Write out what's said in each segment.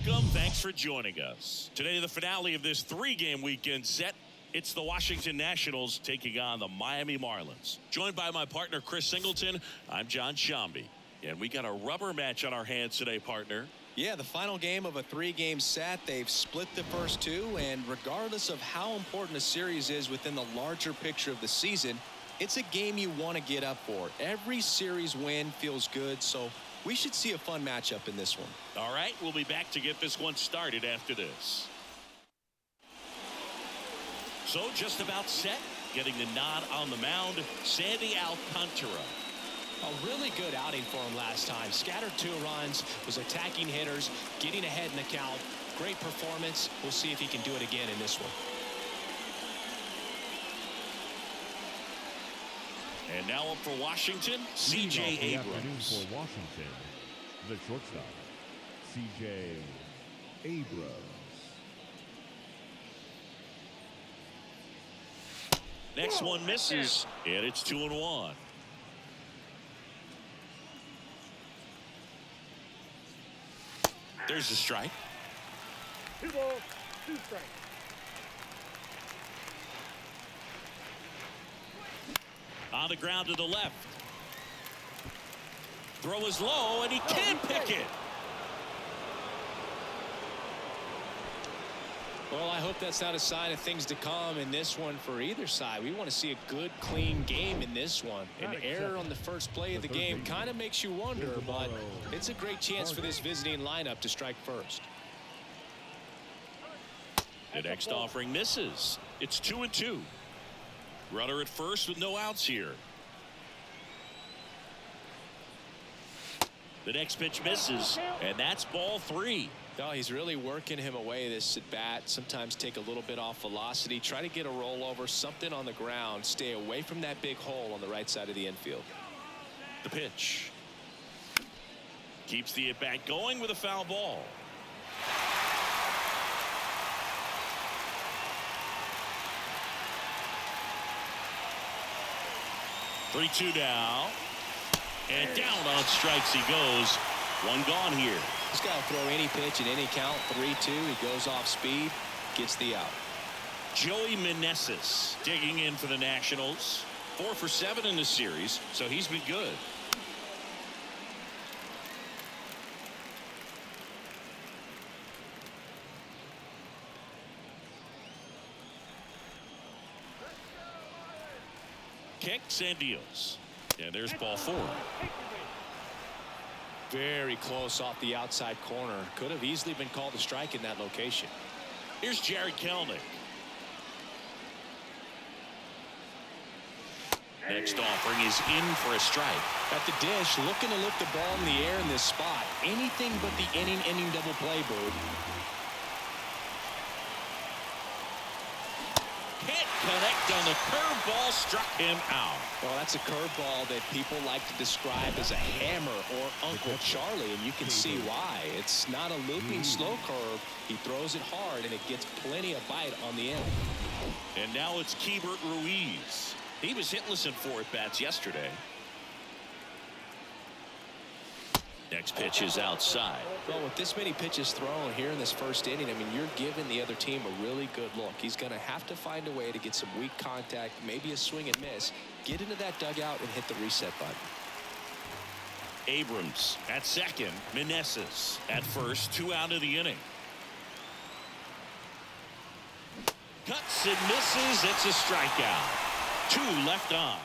Welcome. Thanks for joining us. Today, the finale of this three-game weekend set. It's the Washington Nationals taking on the Miami Marlins. Joined by my partner, Chris Singleton, I'm John Shambi. And we got a rubber match on our hands today, partner. Yeah, the final game of a three-game set. They've split the first two, and regardless of how important a series is within the larger picture of the season, it's a game you want to get up for. Every series win feels good, so we should see a fun matchup in this one. All right, we'll be back to get this one started after this. So just about set, getting the nod on the mound, Sandy Alcantara. A really good outing for him last time. Scattered 2 runs, was attacking hitters, getting ahead in the count. Great performance. We'll see if he can do it again in this one. And now up for Washington, C.J. Abrams. For Washington, the shortstop, C.J. Abrams. Next one misses, and it's 2-1. There's the strike. 2 balls, 2 strikes. On the ground to the left. Throw is low, and he can't pick it. Well, I hope that's not a sign of things to come in this one for either side. We want to see a good, clean game in this one. An error on the first play of the game kind of makes you wonder, but it's a great chance for this visiting lineup to strike first. The next offering misses. It's 2-2. Runner at first with no outs here. The next pitch misses, and that's ball 3. No, he's really working him away this at bat. Sometimes take a little bit off velocity. Try to get a rollover, something on the ground. Stay away from that big hole on the right side of the infield. The pitch. Keeps the at-bat going with a foul ball. Three-two now. And down on strikes he goes. One gone here. He's got to throw any pitch in any count. 3-2. He goes off speed. Gets the out. Joey Meneses digging in for the Nationals. 4 for 7 in the series, so he's been good. Kicks and deals. And there's ball 4. Very close off the outside corner. Could have easily been called a strike in that location. Here's Jared Kelenic. Next offering is in for a strike. At the dish, looking to lift the ball in the air in this spot. Anything but the inning double play, Bird. Can't connect on the curveball, struck him out. Well, that's a curveball that people like to describe as a hammer or Uncle Charlie, and you can see why. It's not a looping slow curve. He throws it hard, and it gets plenty of bite on the end. And now it's Keibert Ruiz. He was hitless in 4 at-bats yesterday. Next pitch is outside. Well, with this many pitches thrown here in this first inning, I mean, you're giving the other team a really good look. He's going to have to find a way to get some weak contact, maybe a swing and miss, get into that dugout and hit the reset button. Abrams at second. Meneses at first. 2 out of the inning. Cuts and misses. It's a strikeout. 2 left on.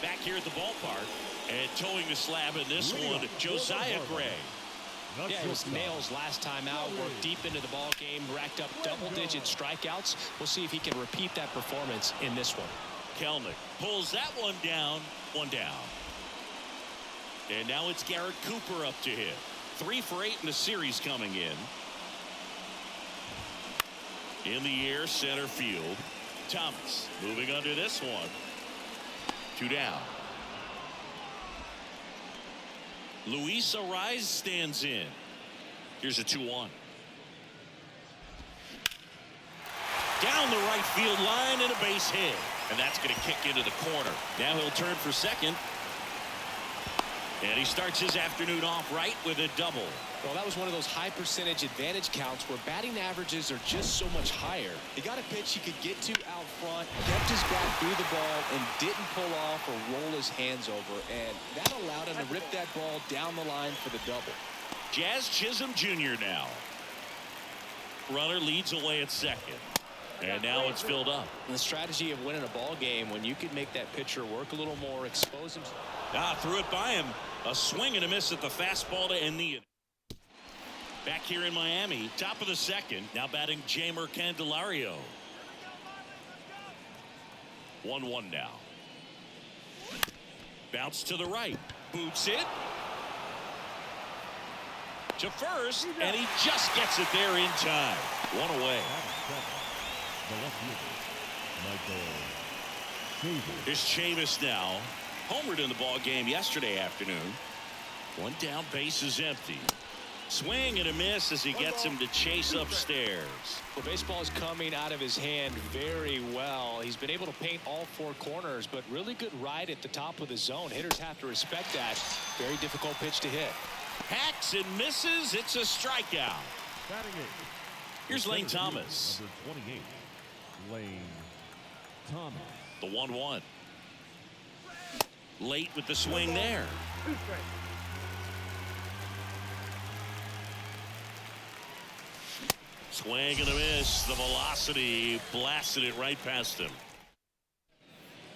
Back here at the ballpark. And towing the slab in this one, Josiah Gray. Yeah, it was nails last time out. Worked deep into the ball game, racked up double-digit strikeouts. We'll see if he can repeat that performance in this one. Kelenic pulls that one down. 1 down. And now it's Garrett Cooper up to hit. 3 for 8 in the series coming in. In the air, center field. Thomas moving under this one. 2 down. Luis Ariz stands in. Here's a 2-1. Down the right field line and a base hit. And that's going to kick into the corner. Now he'll turn for second. And he starts his afternoon off right with a double. Well, that was one of those high percentage advantage counts where batting averages are just so much higher. He got a pitch he could get to out front, kept his back through the ball, and didn't pull off or roll his hands over. And that allowed him to rip that ball down the line for the double. Jazz Chisholm Jr. now. Runner leads away at second. And now it's filled up. And the strategy of winning a ball game when you could make that pitcher work a little more, expose him. Threw it by him. A swing and a miss at the fastball to end the inning. Back here in Miami, top of the second. Now batting Jamer Candelario. 1-1 now. Bounce to the right. Boots it. To first, and he just gets it there in time. One away. Here's Chavis now. Homered in the ball game yesterday afternoon. One down, base is empty. Swing and a miss as he gets him to chase upstairs. Well, baseball is coming out of his hand very well. He's been able to paint all four corners, but really good ride at the top of the zone. Hitters have to respect that. Very difficult pitch to hit. Hacks and misses. It's a strikeout. Here's Lane Thomas. Number 28, Lane Thomas. The 1-1. Late with the swing there. 2 strikes. Swing and a miss. The velocity blasted it right past him.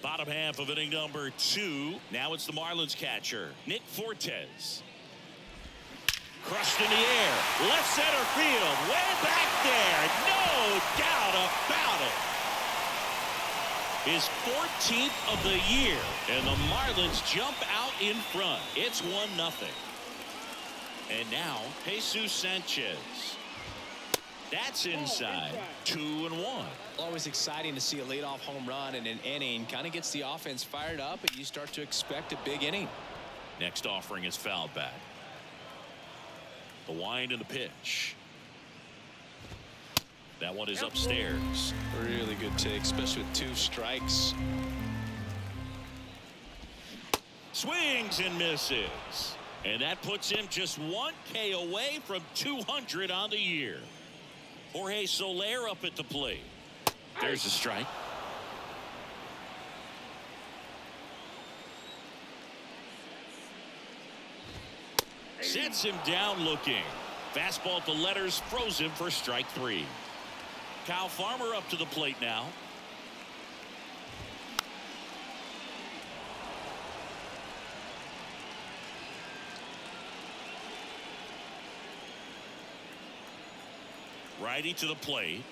Bottom half of inning number 2. Now it's the Marlins catcher, Nick Fortes. Crushed in the air. Left center field. Way back there. No doubt about it. His 14th of the year. And the Marlins jump out in front. It's 1-0. And now, Jesus Sanchez. That's inside. 2-1. Always exciting to see a leadoff home run in an inning. Kind of gets the offense fired up, and you start to expect a big inning. Next offering is fouled back. The wind and the pitch. That one is upstairs. Really good take, especially with 2 strikes. Swings and misses. And that puts him just 1K away from 200 on the year. Jorge Soler up at the plate. There's a strike. Sets him down looking. Fastball at the letters, froze him for strike 3. Kyle Farmer up to the plate now. Righty to the plate.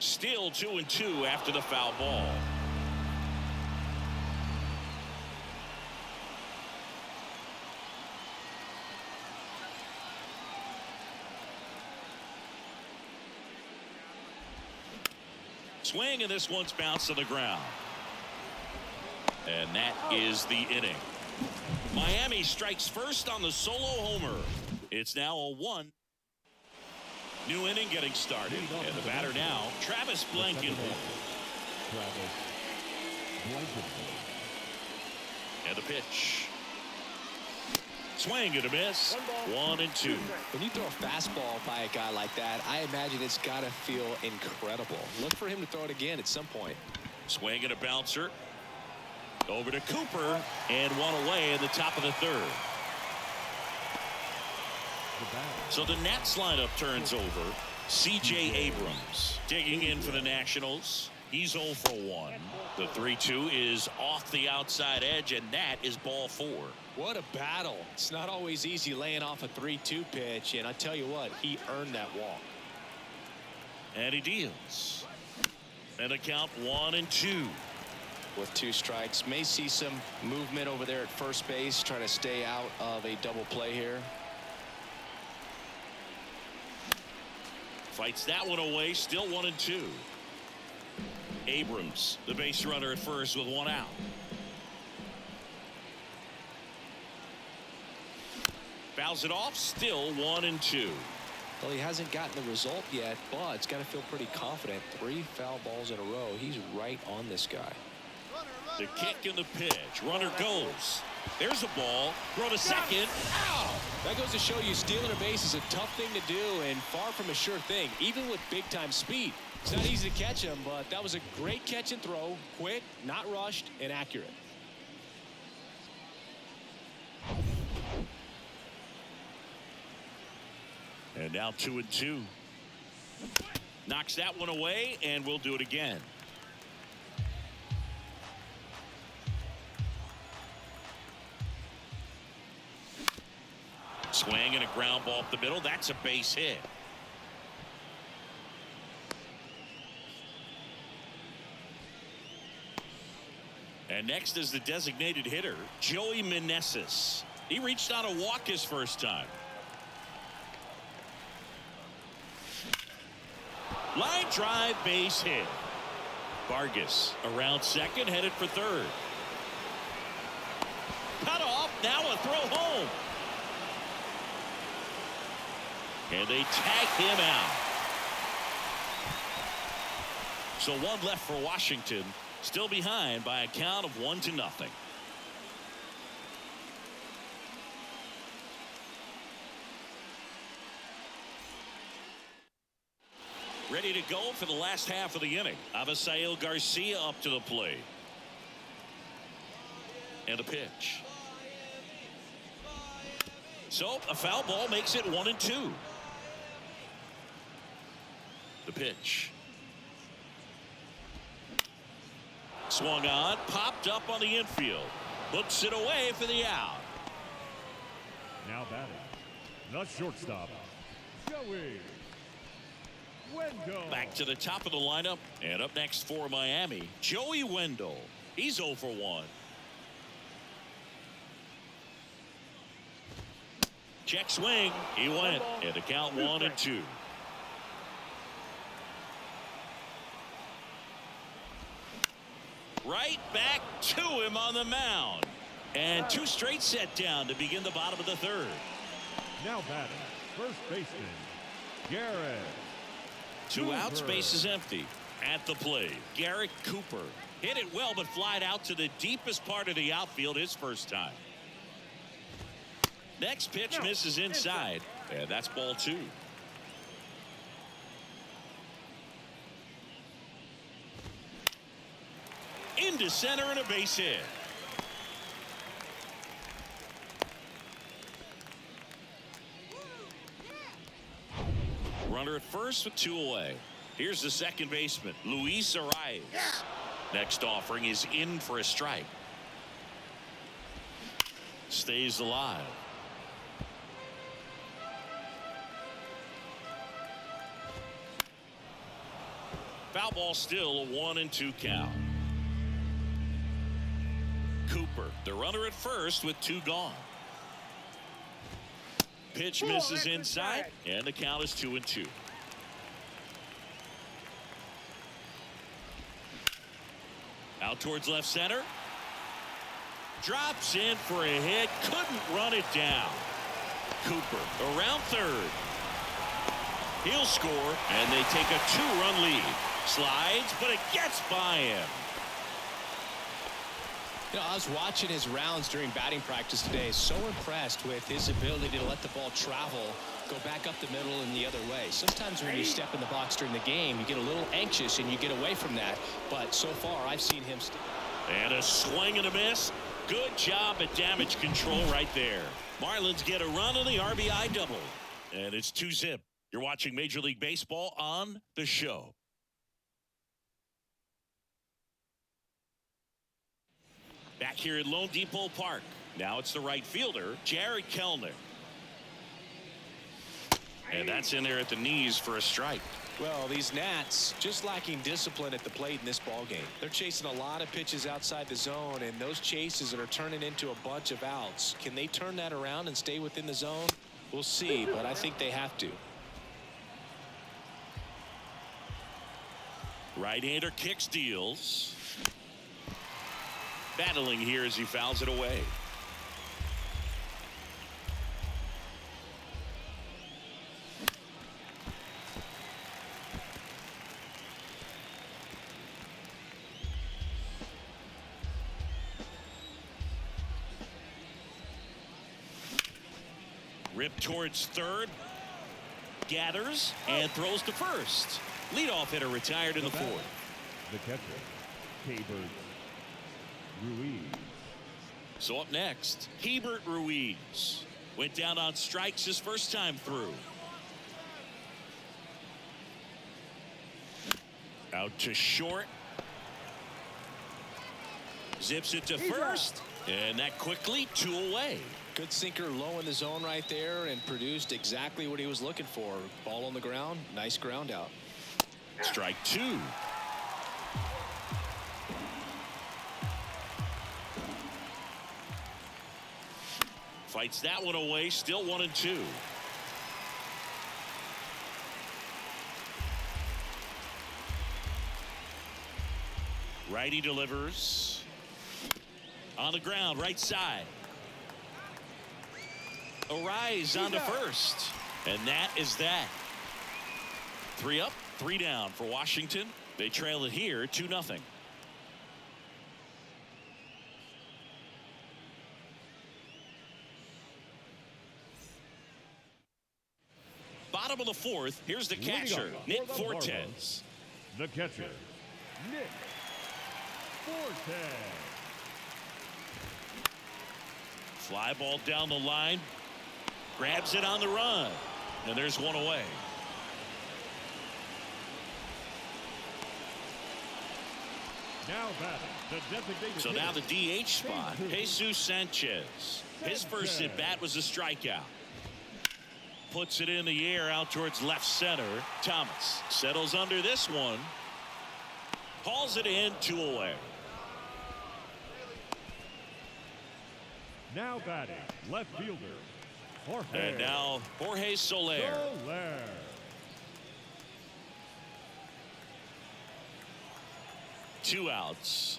Still 2-2 after the foul ball. Swing, and this one's bounced to the ground. And that is the inning. Miami strikes first on the solo homer. It's now a 1. New inning getting started. And the batter now, Travis Blankenhorn. And the pitch. Swing and a miss. 1-2. When you throw a fastball by a guy like that, I imagine it's got to feel incredible. Look for him to throw it again at some point. Swing and a bouncer. Over to Cooper, and one away in the top of the 3rd. So the Nats lineup turns over. C.J. Abrams digging in for the Nationals. He's 0 for 1. The 3-2 is off the outside edge, and that is ball 4. What a battle. It's not always easy laying off a 3-2 pitch, and I tell you what, he earned that walk. And he deals. And the count 1-2. With 2 strikes, may see some movement over there at first base, trying to stay out of a double play here. Fights that one away, still 1-2. Abrams, the base runner at first with 1 out. Fouls it off, still 1-2. Well, he hasn't gotten the result yet, but it's got to feel pretty confident. 3 foul balls in a row. He's right on this guy. The kick and the pitch. Runner goes. There's a ball. Throw to second. Ow! That goes to show you stealing a base is a tough thing to do and far from a sure thing, even with big-time speed. It's not easy to catch him, but that was a great catch and throw. Quick, not rushed, and accurate. And now 2-2. Knocks that one away, and we'll do it again. Swing and a ground ball up the middle. That's a base hit. And next is the designated hitter, Joey Meneses. He reached on a walk his first time. Line drive, base hit. Vargas around second, headed for third. Cut off, now a throw home. And they tag him out. So one left for Washington, still behind by a count of 1-0. Ready to go for the last half of the inning. Avisail Garcia up to the plate. And a pitch. So a foul ball makes it 1-2. The pitch. Swung on, popped up on the infield. Hooks it away for the out. Now batting, the shortstop, Joey Wendell. Back to the top of the lineup, and up next for Miami, Joey Wendell. He's 0 for 1. Check swing. He went. And the count 1-2. Right back to him on the mound. And 2 straight set down to begin the bottom of the third. Now batting, first baseman, Garrett 2 outs, Cooper. base is empty. At the plate, Garrett Cooper. Hit it well, but flied out to the deepest part of the outfield his first time. Next pitch misses inside, and that's ball 2. Into center and a base hit. Runner at first with 2 away. Here's the second baseman, Luis Arias. Next offering is in for a strike. Stays alive. Foul ball, still a 1-2 count. Cooper, the runner at first with 2 gone. Pitch misses inside, and the count is 2-2. Out towards left center. Drops in for a hit. Couldn't run it down. Cooper around third. He'll score, and they take a 2-run lead. Slides, but it gets by him. You know, I was watching his rounds during batting practice today. So impressed with his ability to let the ball travel, go back up the middle and the other way. Sometimes when you step in the box during the game, you get a little anxious and you get away from that. But so far, I've seen him. And a swing and a miss. Good job at damage control right there. Marlins get a run on the RBI double. And it's 2-0. You're watching Major League Baseball on the show. Back here at Lone Depot Park. Now it's the right fielder, Jared Kellner. And that's in there at the knees for a strike. Well, these Nats just lacking discipline at the plate in this ball game. They're chasing a lot of pitches outside the zone, and those chases are turning into a bunch of outs. Can they turn that around and stay within the zone? We'll see, but I think they have to. Right-hander kicks, deals. Battling here as he fouls it away. Ripped towards third. Gathers and throws to first. Leadoff hitter retired in the fourth. The catcher, Rebirth, Ruiz. So up next, Rebirth Ruiz. Went down on strikes his first time through. Out to short. Zips it to first. And that quickly, 2 away. Good sinker low in the zone right there and produced exactly what he was looking for. Ball on the ground. Nice ground out. Strike 2. Fights that one away. Still 1-2. Righty delivers. On the ground, right side. A rise on to first. And that is that. 3 up, 3 down for Washington. They trail it here 2-0. Bottom of the fourth. Here's the catcher, Nick Fortes. The catcher, Nick Fortes. Fly ball down the line. Grabs it on the run. And there's 1 away. Now batting, the designated So now the hitter, DH spot, Jesus Sanchez. His first at bat was a strikeout. Puts it in the air out towards left center. Thomas settles under this one. Hauls it in, 2 away. Now batting, left fielder, Jorge. And now Jorge Soler. Soler. Two outs.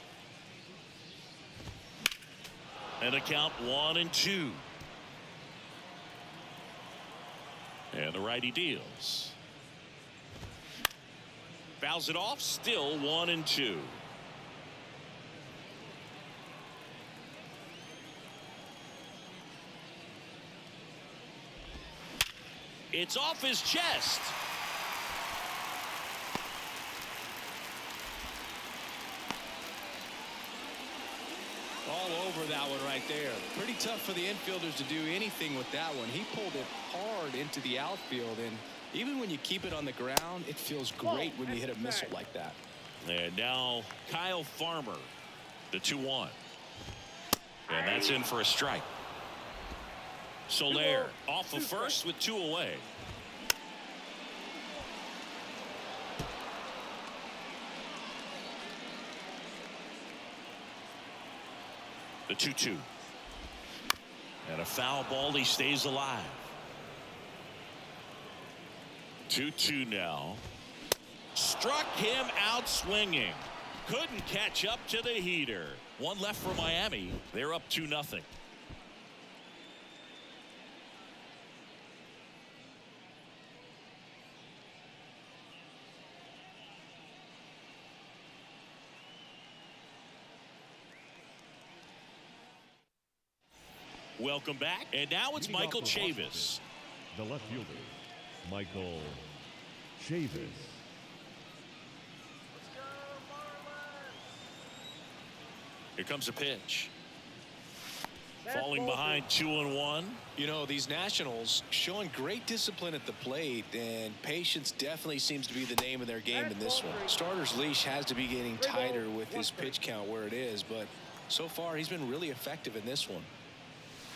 And a count 1-2. And the righty deals. Fouls it off. Still 1-2. It's off his chest. All over that one right there. Pretty tough for the infielders to do anything with that one. He pulled it hard into the outfield, and even when you keep it on the ground, it feels great when you hit a missile like that. And now Kyle Farmer, the 2-1. And that's in for a strike. Soler off of first with 2 away. The 2-2. And a foul ball. He stays alive. 2-2 now. Struck him out swinging. Couldn't catch up to the heater. 1 left for Miami. They're up 2-0. Welcome back. And now it's Leading Michael off for Chavis. The left fielder, Michael Chavis. Here comes a pitch. Falling behind 2-1. You know, these Nationals showing great discipline at the plate, and patience definitely seems to be the name of their game in this one. Starter's leash has to be getting tighter with his pitch count where it is, but so far he's been really effective in this one.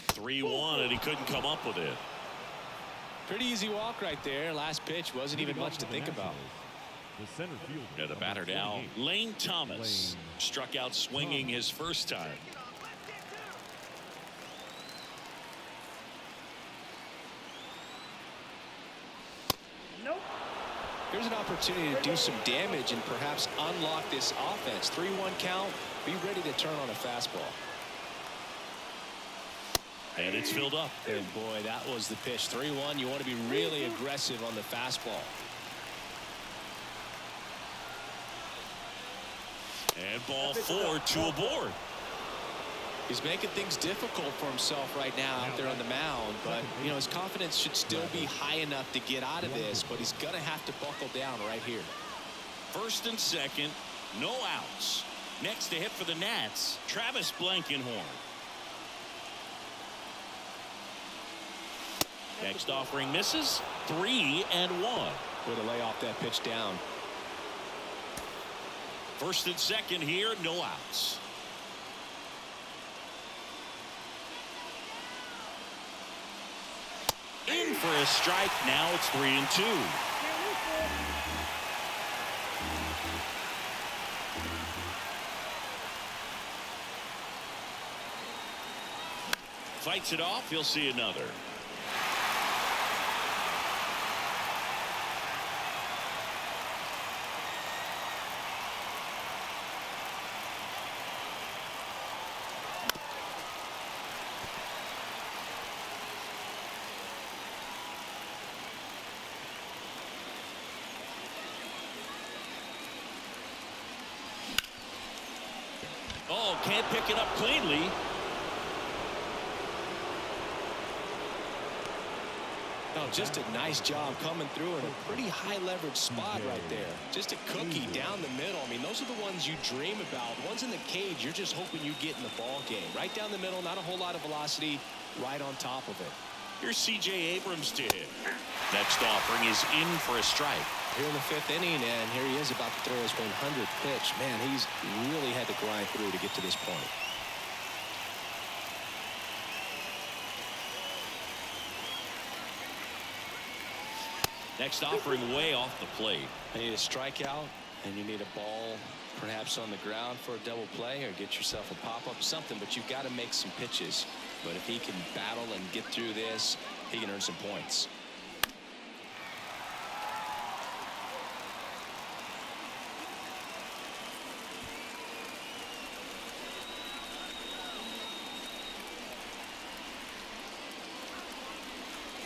3-1, and he couldn't come up with it. Pretty easy walk right there. Last pitch wasn't even much to think about. The center fielder. And the batter now, Lane Thomas. Struck out swinging his first time. Nope. Here's an opportunity to do some damage and perhaps unlock this offense. 3-1 count. Be ready to turn on a fastball. And it's filled up. And boy, that was the pitch. 3-1. You want to be really aggressive on the fastball. And ball 4, 2 aboard. He's making things difficult for himself right now out there on the mound, but you know his confidence should still be high enough to get out of this, but he's gonna have to buckle down right here. First and second, no outs. Next to hit for the Nats, Travis Blankenhorn. Next offering misses. 3-1. Way to lay off that pitch down. First and second here, no outs. In for a strike. Now it's 3-2. Fights it off. He'll see another. Oh, can't pick it up cleanly. Oh, just a nice job coming through in a pretty high leverage spot right there. Just a cookie down the middle. I mean, those are the ones you dream about. Ones in the cage, you're just hoping you get in the ball game. Right down the middle, not a whole lot of velocity, right on top of it. Here's C.J. Abrams to hit. Next offering is in for a strike. Here in the 5th inning, and here he is about to throw his 100th pitch. Man, he's really had to grind through to get to this point. Next offering way off the plate. You need a strikeout, and you need a ball perhaps on the ground for a double play or get yourself a pop-up, something, but you've got to make some pitches. But if he can battle and get through this, he can earn some points.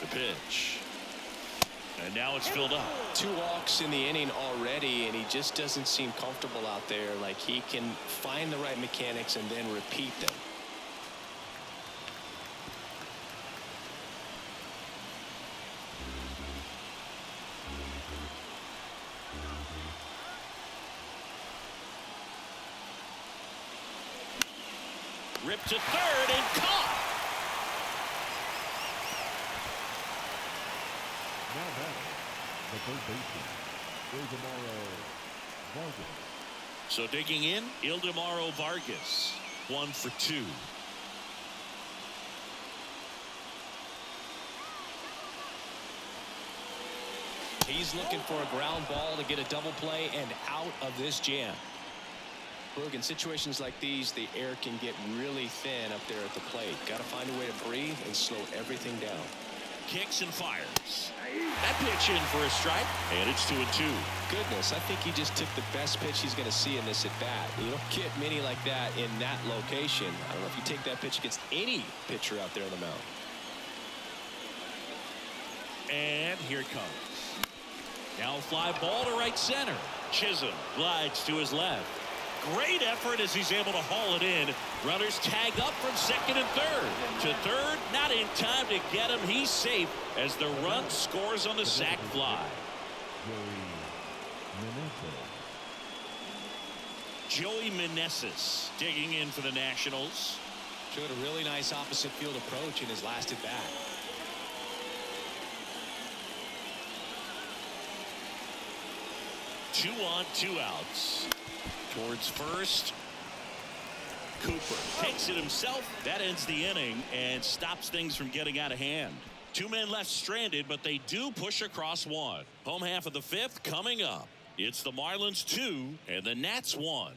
The pitch. And now it's filled up. 2 walks in the inning already, and he just doesn't seem comfortable out there. Like he can find the right mechanics and then repeat them. Ripped to third and caught. Now batting, the third baseman, Ildemaro Vargas. So digging in, Ildemaro Vargas. 1 for 2. He's looking for a ground ball to get a double play and out of this jam. Look, in situations like these, the air can get really thin up there at the plate. Got to find a way to breathe and slow everything down. Kicks and fires. That pitch in for a strike, and it's 2-2. Goodness, I think he just took the best pitch he's going to see in this at bat. You don't get many like that in that location. I don't know if you take that pitch against any pitcher out there on the mound. And here it comes. Now a fly ball to right center. Chisholm glides to his left. Great effort as he's able to haul it in. Runners tagged up from second and third. To third, not in time to get him. He's safe as the run scores on the sac fly. Joey Meneses digging in for the Nationals. Showed a really nice opposite field approach in his last at bat. Two on, 2 outs. Towards first. Cooper takes it himself. That ends the inning and stops things from getting out of hand. 2 men left stranded, but they do push across 1. Home half of the 5th coming up. It's the Marlins 2 and the Nats 1.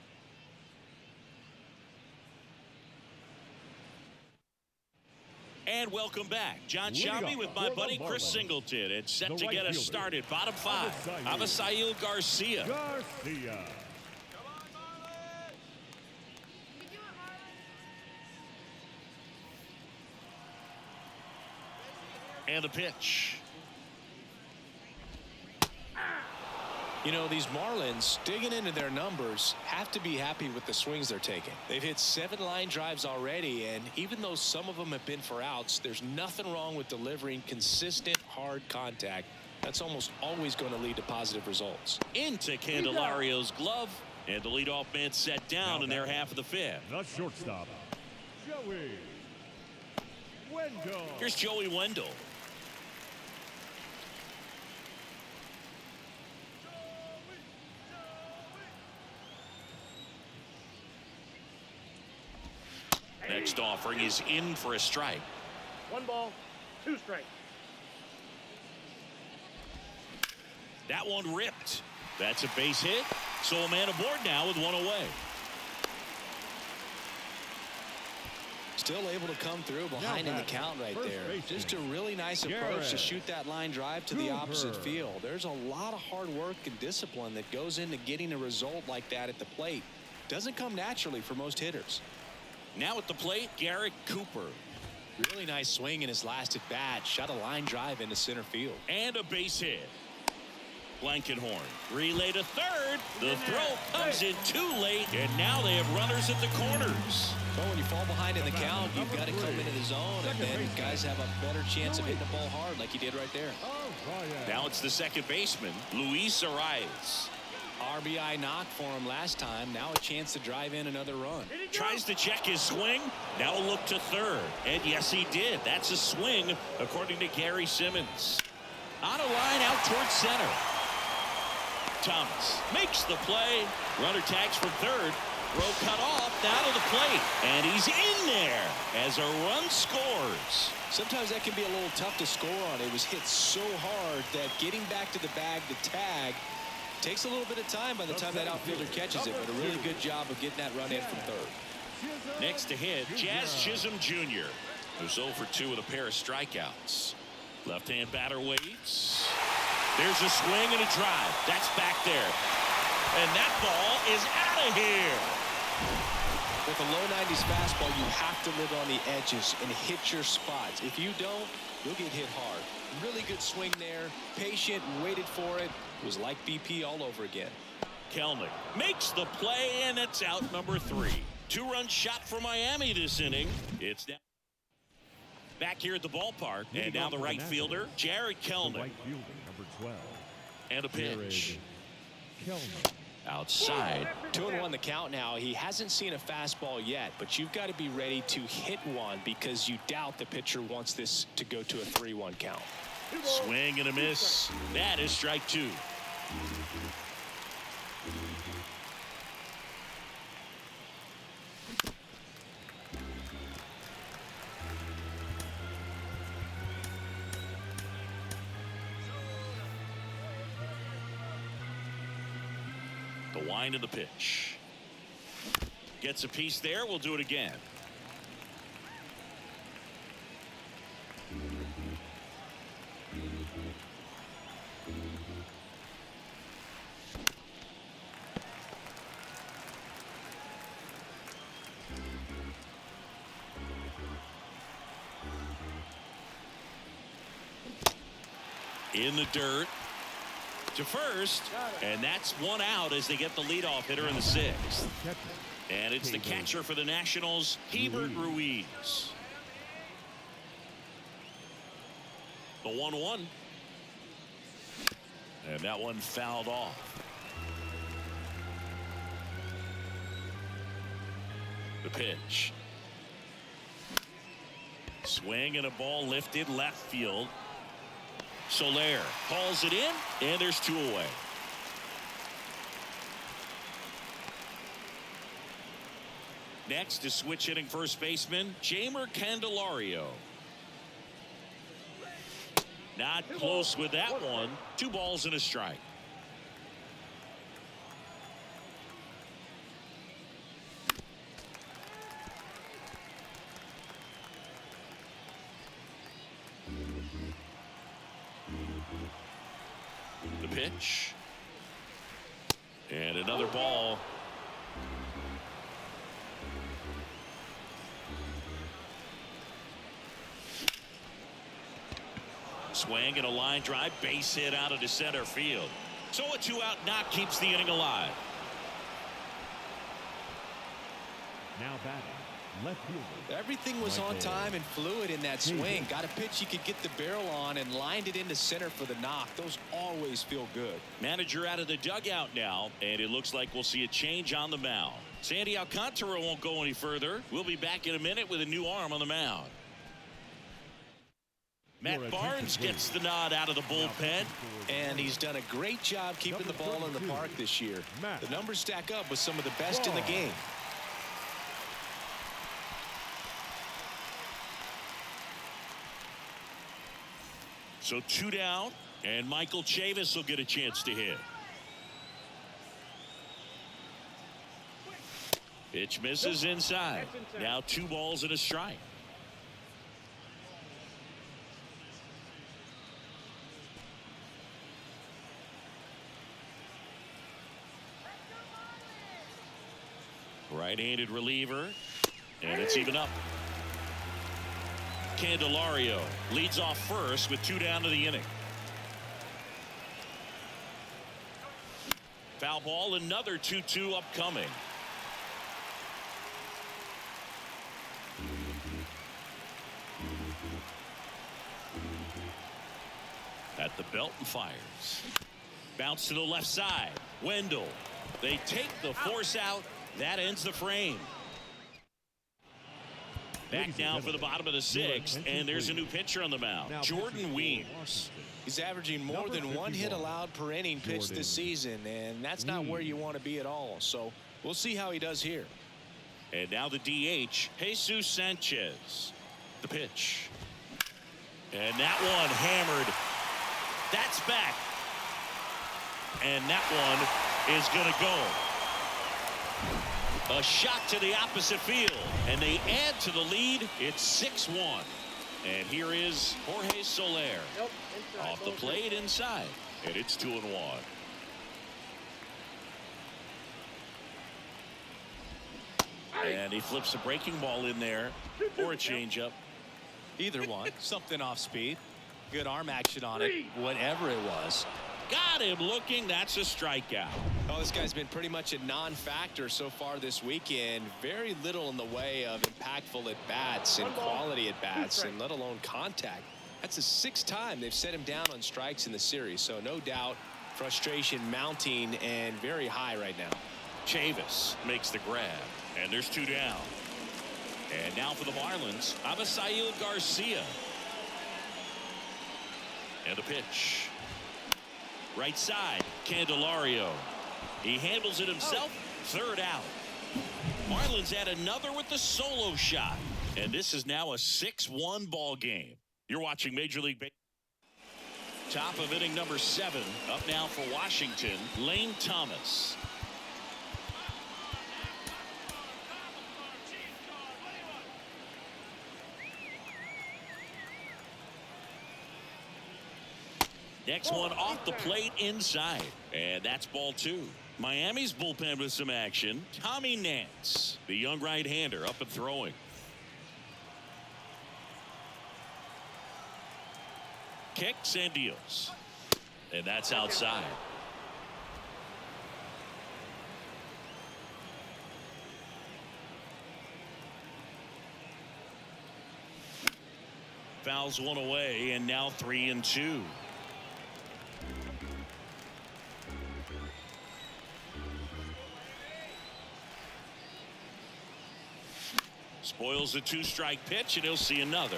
And welcome back. John Shambi with my buddy Chris Singleton. It's set to get us started. Bottom 5. Josiah Garcia. And the pitch. You know, these Marlins, digging into their numbers, have to be happy with the swings they're taking. They've hit 7 line drives already, and even though some of them have been for outs, there's nothing wrong with delivering consistent, hard contact. That's almost always going to lead to positive results. Into Candelario's glove, and the leadoff man set down in their half of the 5th. The shortstop, Joey Wendell. Here's Joey Wendell. Next offering is in for a strike. 1 ball, 2 strikes. That one ripped. That's a base hit. So a man aboard now with 1 away. Still able to come through behind in the count right there. Just a really nice approach to shoot that line drive to the opposite field. There's a lot of hard work and discipline that goes into getting a result like that at the plate. Doesn't come naturally for most hitters. Now at the plate, Garrett Cooper. Really nice swing in his last at bat. Shot a line drive into center field. And a base hit. Blankenhorn relay to third. The throw comes in too late, and now they have runners at the corners. Well, when you fall behind in the count, you've got to come into the zone, and then guys have a better chance of hitting the ball hard like he did right there. Now it's the second baseman, Luis Arias. RBI knock for him last time. Now a chance to drive in another run. Tries to check his swing. Now a look to third. And yes, he did. That's a swing, according to Gary Simmons. On a line out towards center. Thomas makes the play. Runner tags from third. Throw cut off. Now to the plate. And he's in there as a run scores. Sometimes that can be a little tough to score on. It was hit so hard that getting back to the bag to tag takes a little bit of time by the time that outfielder catches it, but a really good job of getting that run in from third. Next to hit, Jazz Chisholm Jr., who's 0 for 2 with a pair of strikeouts. Left-hand batter waits. There's a swing and a drive. That's back there. And that ball is out of here. With a low 90s fastball, you have to live on the edges and hit your spots. If you don't, you'll get hit hard. Really good swing there. Patient, waited for it. It was like BP all over again. Kelnick makes the play, and it's out number 3. 2-run shot for Miami this inning. It's down. Back here at the ballpark, and now the right fielder, Jared Kelnick. Right fielder, number 12. And a pitch. Kelnick. Outside. 2-1 the count now. He hasn't seen a fastball yet, but you've got to be ready to hit one because you doubt the pitcher wants this to go to a 3-1 count. Swing and a miss. That is strike 2. The wind of the pitch. Gets a piece there. We'll do it again. In the dirt to first, and that's 1 out as they get the leadoff hitter in the 6th. And it's the catcher for the Nationals, Hebert Ruiz. The 1-1. And that one fouled off. The pitch. Swing and a ball lifted left field. Soler calls it in, and there's 2 away. Next is switch hitting first baseman Jeimer Candelario. Not close with that one. 2 balls and a strike. The pitch. And another ball. Swing and a line drive, base hit out into center field. So a 2-out knock keeps the inning alive. Now batting, left fielder. Everything was on time and fluid in that swing. Got a pitch you could get the barrel on and lined it into center for the knock. Those always feel good. Manager out of the dugout now, and it looks like we'll see a change on the mound. Sandy Alcantara won't go any further. We'll be back in a minute with a new arm on the mound. Matt Barnes gets the nod out of the bullpen. And he's done a great job keeping the ball in the park this year. The numbers stack up with some of the best in the game. So 2 down, and Michael Chavis will get a chance to hit. Pitch misses inside. Now 2 balls and a strike. Right-handed reliever, and it's even up. Candelario leads off first with 2 down to the inning. Foul ball, another 2-2 upcoming. At the belt and fires. Bounce to the left side. Wendell. They take the force out. That ends the frame. Back now for the bottom of the 6th, and there's a new pitcher on the mound, Jordan Weems. He's averaging more than 1 hit allowed per inning pitched this season, and that's not where you want to be at all. So we'll see how he does here. And now the DH, Jesus Sanchez. The pitch. And that one hammered. That's back. And that one is going to go. A shot to the opposite field, and they add to the lead. It's 6-1. And here is Jorge Soler. Off the plate inside, and it's 2-1. And he flips a breaking ball in there, or a changeup. Either one. Something off speed. Good arm action on it, whatever it was. Got him looking. That's a strikeout. Oh, this guy's been pretty much a non-factor so far this weekend. Very little in the way of impactful at-bats and quality at-bats, and let alone contact. That's the 6th time they've set him down on strikes in the series. So no doubt frustration mounting and very high right now. Chavis makes the grab, and there's 2 down. And now for the Marlins, Josiah Garcia. And the pitch. Right side, Candelario. He handles it himself. 3rd out. Marlins add another with the solo shot. And this is now a 6-1 ball game. You're watching Major League Baseball. Top of inning number 7. Up now for Washington, Lane Thomas. Next one off the plate inside. And that's ball 2. Miami's bullpen with some action. Tommy Nance, the young right-hander, up and throwing. Kicks and deals. And that's outside. Fouls one away, and now 3-2. Spoils the 2-strike pitch, and he'll see another.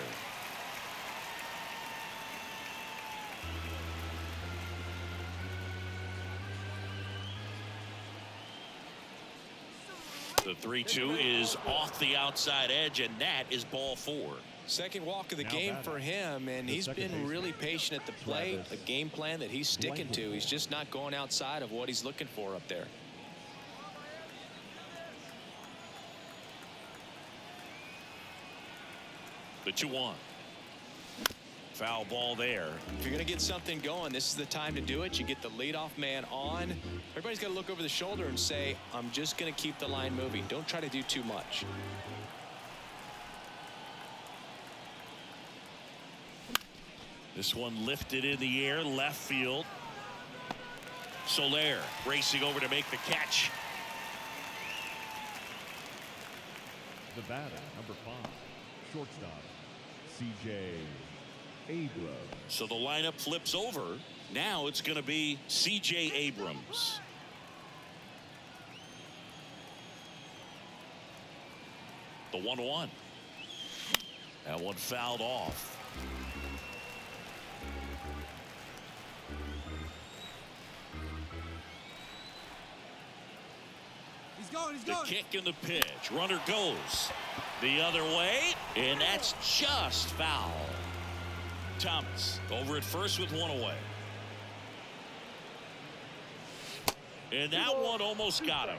The 3-2 is off the outside edge, and that is ball 4. Second walk of the game for him, and he's been really patient at the plate. A game plan that he's sticking to. He's just not going outside of what he's looking for up there. The 2-1. Foul ball there. If you're going to get something going, this is the time to do it. You get the leadoff man on. Everybody's got to look over the shoulder and say, I'm just going to keep the line moving. Don't try to do too much. This one lifted in the air, left field. Soler racing over to make the catch. The batter, number 5, shortstop, C.J. Abrams. So the lineup flips over. Now it's going to be C.J. Abrams. The 1-1. That one fouled off. He's going. The kick and the pitch. Runner goes the other way, and that's just foul. Thomas over at first with one away. And that one almost got him.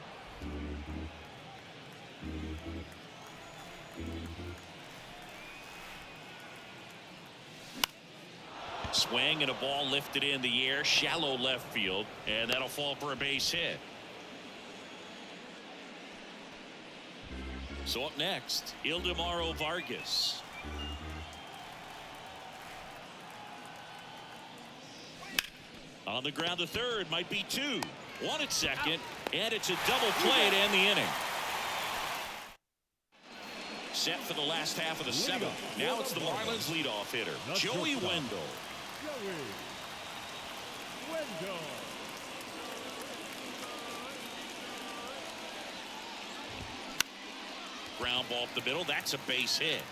Swing and a ball lifted in the air, shallow left field, and that'll fall for a base hit. So up next, Ildemaro Vargas. On the ground to third, might be 2. 1 at second, and it's a double play to end the inning. Set for the last half of the 7th. Now it's the Marlins leadoff hitter, Joey Wendell. Ground ball up the middle. That's a base hit.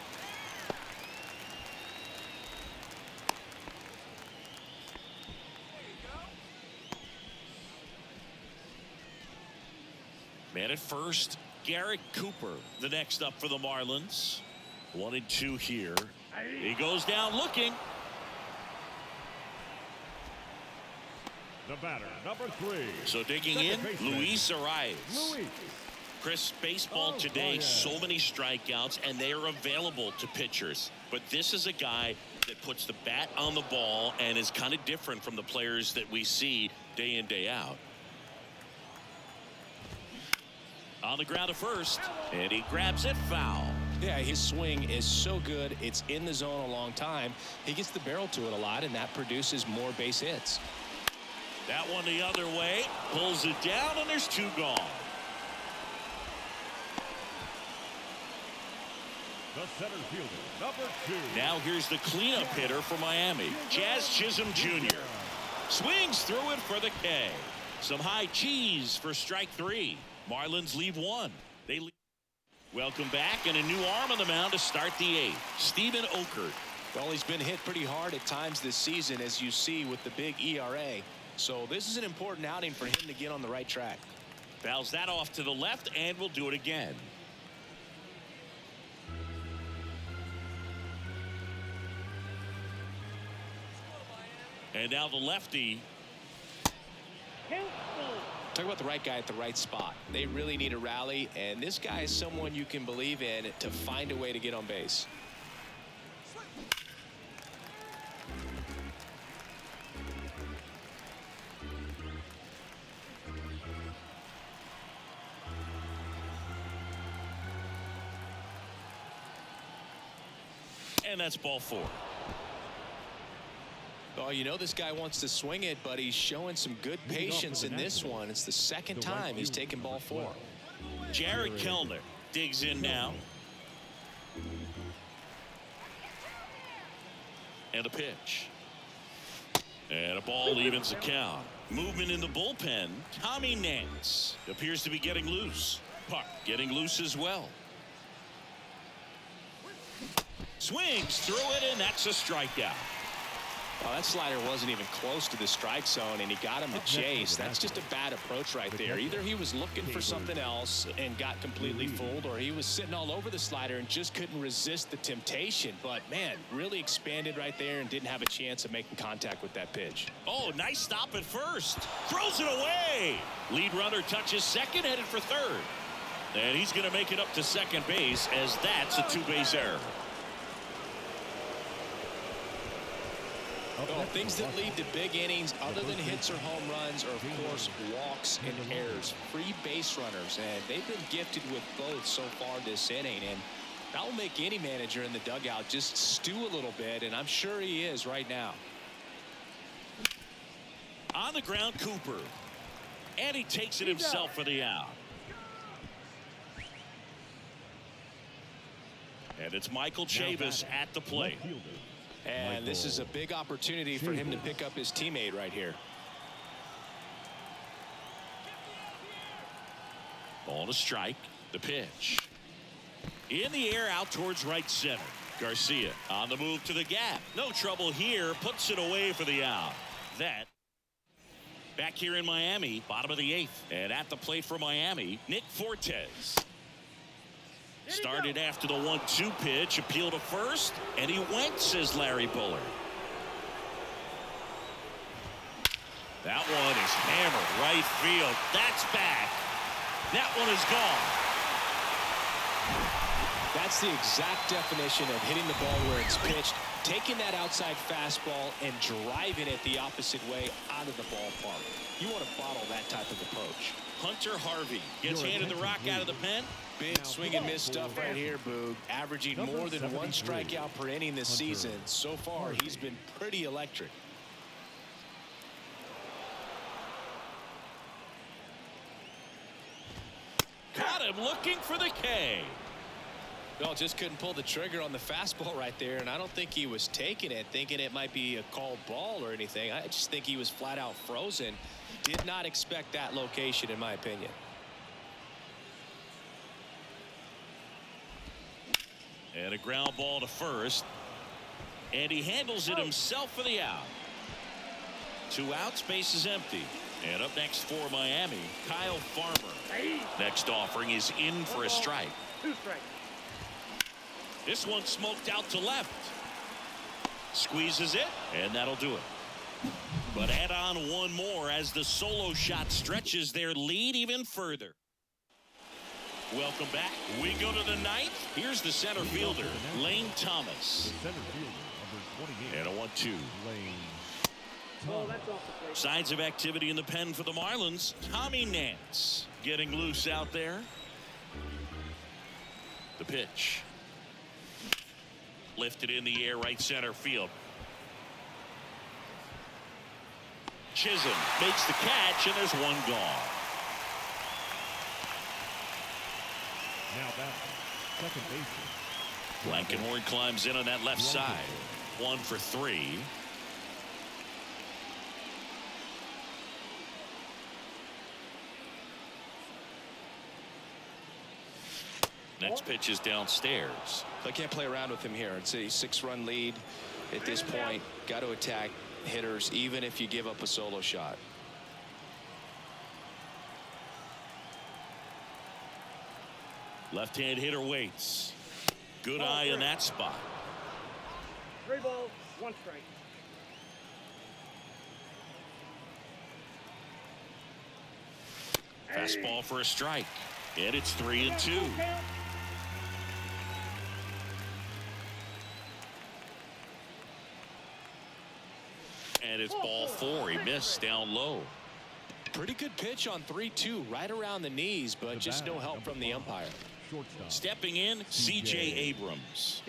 Man at first, Garrett Cooper, the next up for the Marlins. 1-2 here. He goes down looking. The batter, number 3. So digging in, Luis Arias. Chris, baseball today, so many strikeouts, and they are available to pitchers. But this is a guy that puts the bat on the ball and is kind of different from the players that we see day in, day out. On the ground to first, and he grabs it foul. Yeah, his swing is so good. It's in the zone a long time. He gets the barrel to it a lot, and that produces more base hits. That one the other way, pulls it down, and there's 2 gone. The center fielder, number 2. Now here's the cleanup hitter for Miami, Jazz Chisholm Jr. Swings through it for the K. Some high cheese for strike 3. Marlins leave 1. They leave. Welcome back, and a new arm on the mound to start the 8th. Steven Okert. Well, he's been hit pretty hard at times this season, as you see with the big ERA. So this is an important outing for him to get on the right track. Fouls that off to the left, and we'll do it again. And now the lefty. Talk about the right guy at the right spot. They really need a rally, and this guy is someone you can believe in to find a way to get on base. And that's ball 4. Oh, you know this guy wants to swing it, but he's showing some good patience in this one. It's the second time he's taken ball 4. Jared Kellner digs in now. And a pitch. And a ball evens the count. Movement in the bullpen. Tommy Nance appears to be getting loose. Park getting loose as well. Swings through it, and that's a strikeout. Well, that slider wasn't even close to the strike zone, and he got him to chase. That's just a bad approach right there. Either he was looking for something else and got completely fooled, or he was sitting all over the slider and just couldn't resist the temptation. But, man, really expanded right there and didn't have a chance of making contact with that pitch. Oh, nice stop at first. Throws it away. Lead runner touches second, headed for third. And he's going to make it up to second base, as that's a 2-base error. Well, things that lead to big innings other than hits or home runs are, of course, walks and errors. Free base runners, and they've been gifted with both so far this inning. And that will make any manager in the dugout just stew a little bit, and I'm sure he is right now. On the ground, Cooper. And he takes it himself for the out. And it's Michael Chavis at the plate. And this is a big opportunity for him to pick up his teammate right here. Ball to strike. The pitch. In the air out towards right center. Garcia on the move to the gap. No trouble here. Puts it away for the out. That. Back here in Miami, bottom of the 8th. And at the plate for Miami, Nick Fortes. Started after the 1-2 pitch, appeal to first, and he went, says Larry Bullard. That one is hammered right field. That's back. That one is gone. That's the exact definition of hitting the ball where it's pitched, taking that outside fastball and driving it the opposite way out of the ballpark. You want to bottle that type of approach. Hunter Harvey gets handed the rock out of the pen. Big swing and miss stuff right here, Boog. Averaging more than 1 strikeout per inning this season. So far, he's been pretty electric. Got him looking for the K. Well, just couldn't pull the trigger on the fastball right there, and I don't think he was taking it, thinking it might be a called ball or anything. I just think he was flat out frozen. Did not expect that location, in my opinion. And a ground ball to first. And he handles it himself for the out. 2 outs, base is empty. And up next for Miami, Kyle Farmer. Next offering is in for a strike. 2 strikes. This one smoked out to left. Squeezes it, and that'll do it. But add on one more as the solo shot stretches their lead even further. Welcome back. We go to the 9th. Here's the center fielder, Lane Thomas. And a 1-2. Oh, that's off the plate. Signs of activity in the pen for the Marlins. Tommy Nance getting loose out there. The pitch. Lifted in the air, right center field. Chisholm makes the catch, and there's one gone. Now back, second baseman. Blankenhorn climbs in on that left side. 1 for 3. Next pitch is downstairs. I can't play around with him here. It's a 6-run lead at this point. Got to attack hitters even if you give up a solo shot. Left-hand hitter waits. Good eye in that spot. 3 balls, 1 strike. Fastball for a strike. And it's 3-2. And it's ball 4. He missed down low. Pretty good pitch on 3-2, right around the knees, but just no help from the umpire. Stepping in, C.J. Abrams.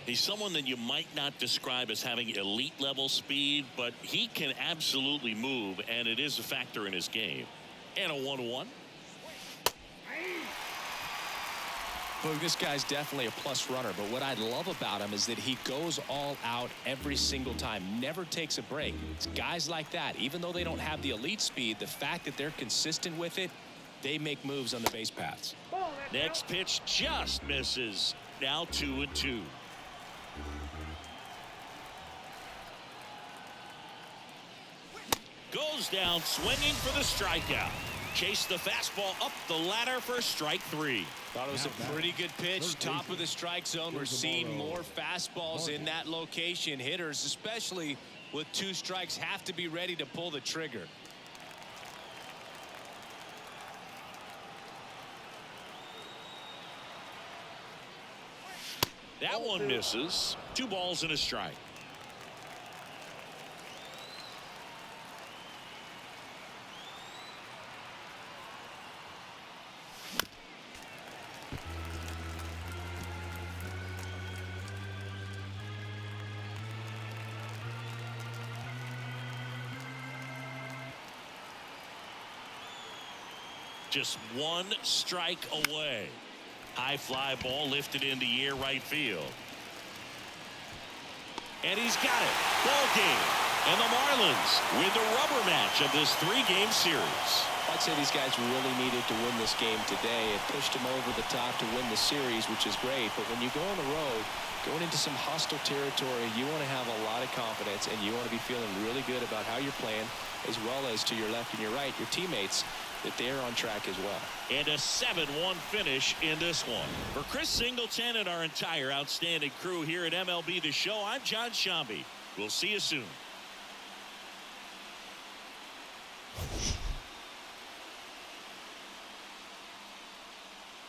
He's someone that you might not describe as having elite level speed, but he can absolutely move, and it is a factor in his game. And a 1-1. Well, this guy's definitely a plus runner, but what I love about him is that he goes all out every single time, never takes a break. It's guys like that, even though they don't have the elite speed, the fact that they're consistent with it, they make moves on the base paths. Next pitch just misses. Now 2-2. Goes down swinging for the strikeout. Chase the fastball up the ladder for strike 3. Thought it was a pretty good pitch. Top of the strike zone. We're seeing more fastballs in that location. Hitters, especially with 2 strikes, have to be ready to pull the trigger. That one misses. 2 balls and a strike. Just one strike away. High fly ball lifted into air right field. And he's got it. Ball game. And the Marlins win the rubber match of this 3-game series. I'd say these guys really needed to win this game today. It pushed them over the top to win the series, which is great. But when you go on the road, going into some hostile territory, you want to have a lot of confidence, and you want to be feeling really good about how you're playing, as well as to your left and your right, your teammates, that they're on track as well. And a 7-1 finish in this one. For Chris Singleton and our entire outstanding crew here at MLB The Show, I'm John Shambi. We'll see you soon.